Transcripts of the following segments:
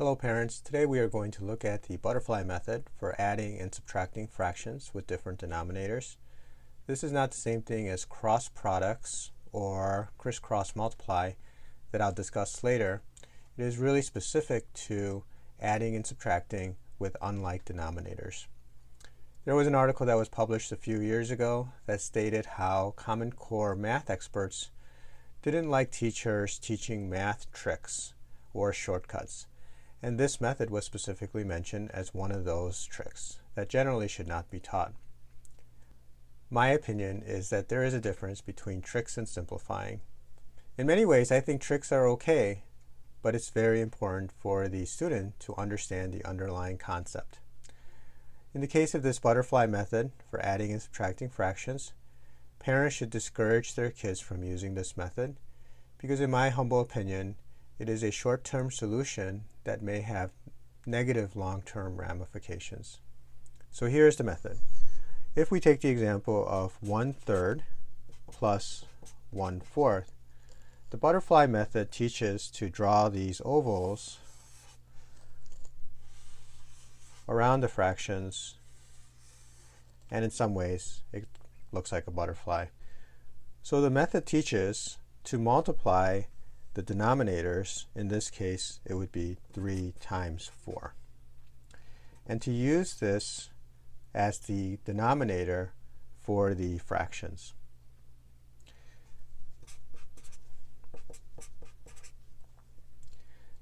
Hello parents, today we are going to look at the butterfly method for adding and subtracting fractions with different denominators. This is not the same thing as cross products or crisscross multiply that I'll discuss later. It is really specific to adding and subtracting with unlike denominators. There was an article that was published a few years ago that stated how Common Core math experts didn't like teachers teaching math tricks or shortcuts. And this method was specifically mentioned as one of those tricks that generally should not be taught. My opinion is that there is a difference between tricks and simplifying. In many ways, I think tricks are okay, but it's very important for the student to understand the underlying concept. In the case of this butterfly method for adding and subtracting fractions, parents should discourage their kids from using this method because, in my humble opinion, it is a short-term solution that may have negative long-term ramifications. So here's the method. If we take the example of 1/3 plus 1/4, the butterfly method teaches to draw these ovals around the fractions, and in some ways it looks like a butterfly. So the method teaches to multiply the denominators. In this case, it would be 3 times 4. And to use this as the denominator for the fractions.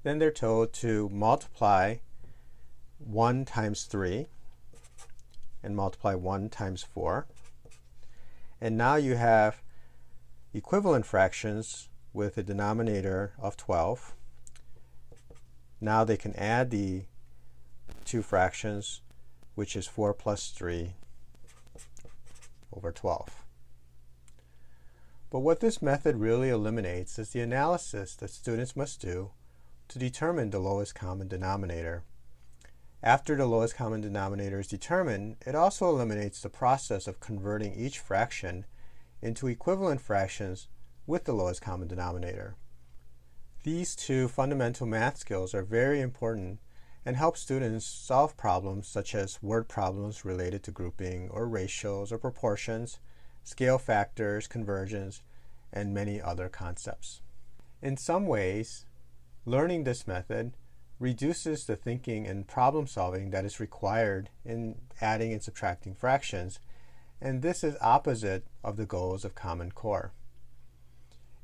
Then they're told to multiply 1 times 3 and multiply 1 times 4. And now you have equivalent fractions with a denominator of 12. Now they can add the two fractions, which is 4 plus 3 over 12. But what this method really eliminates is the analysis that students must do to determine the lowest common denominator. After the lowest common denominator is determined, it also eliminates the process of converting each fraction into equivalent fractions with the lowest common denominator. These two fundamental math skills are very important and help students solve problems such as word problems related to grouping or ratios or proportions, scale factors, conversions, and many other concepts. In some ways, learning this method reduces the thinking and problem solving that is required in adding and subtracting fractions, and this is opposite of the goals of Common Core.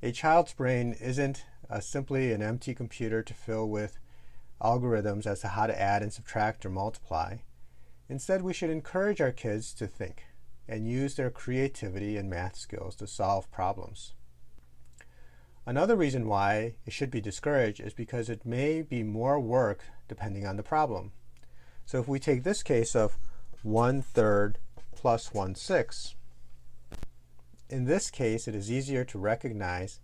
A child's brain isn't simply an empty computer to fill with algorithms as to how to add and subtract or multiply. Instead, we should encourage our kids to think and use their creativity and math skills to solve problems. Another reason why it should be discouraged is because it may be more work depending on the problem. So if we take this case of 1/3 plus 1/6, in this case it is easier to recognize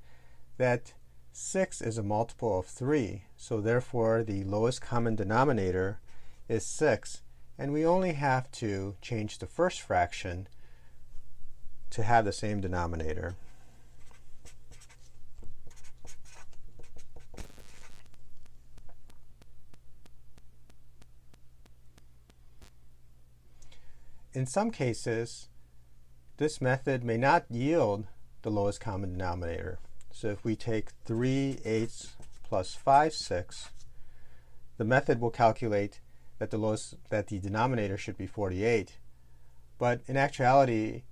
that 6 is a multiple of 3, so therefore the lowest common denominator is 6, and we only have to change the first fraction to have the same denominator. In some cases, this method may not yield the lowest common denominator. So if we take 3/8 plus 5/6, the method will calculate that the denominator should be 48. But in actuality,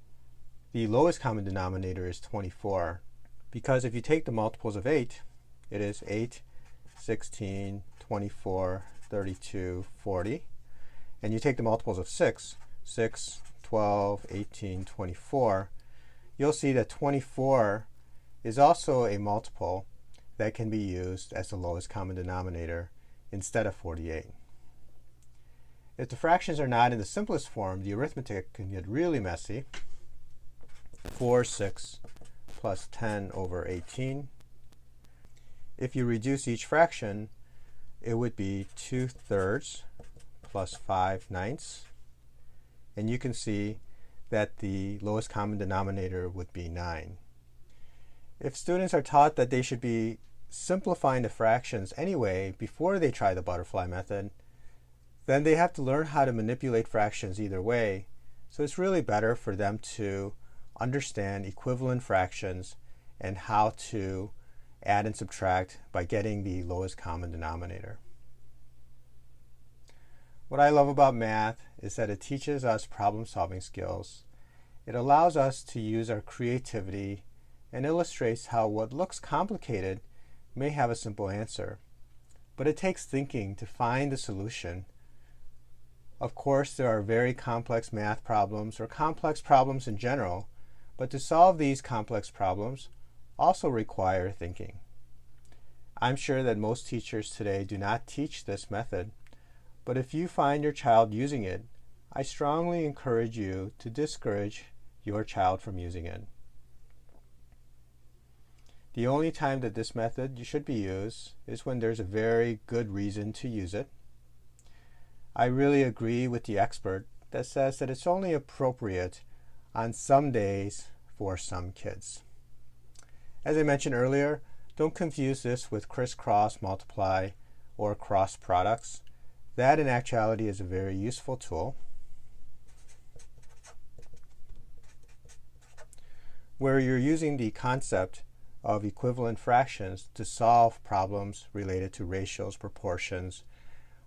the lowest common denominator is 24, because if you take the multiples of 8, it is 8, 16, 24, 32, 40. And you take the multiples of 6, 12, 18, 24, you'll see that 24 is also a multiple that can be used as the lowest common denominator instead of 48. If the fractions are not in the simplest form, the arithmetic can get really messy. 4/6 plus 10 over 18. If you reduce each fraction, it would be 2/3 plus 5/9. And you can see that the lowest common denominator would be 9. If students are taught that they should be simplifying the fractions anyway before they try the butterfly method, then they have to learn how to manipulate fractions either way. So it's really better for them to understand equivalent fractions and how to add and subtract by getting the lowest common denominator. What I love about math is that it teaches us problem-solving skills. It allows us to use our creativity and illustrates how what looks complicated may have a simple answer. But it takes thinking to find the solution. Of course, there are very complex math problems or complex problems in general, but to solve these complex problems also require thinking. I'm sure that most teachers today do not teach this method, but if you find your child using it, I strongly encourage you to discourage your child from using it. The only time that this method should be used is when there's a very good reason to use it. I really agree with the expert that says that it's only appropriate on some days for some kids. As I mentioned earlier, don't confuse this with crisscross multiply or cross products. That in actuality is a very useful tool where you're using the concept of equivalent fractions to solve problems related to ratios, proportions,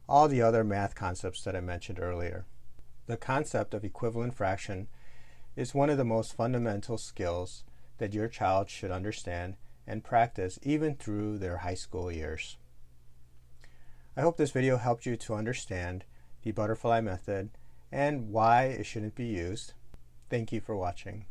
all the other math concepts that I mentioned earlier. The concept of equivalent fraction is one of the most fundamental skills that your child should understand and practice even through their high school years. I hope this video helped you to understand the butterfly method and why it shouldn't be used. Thank you for watching.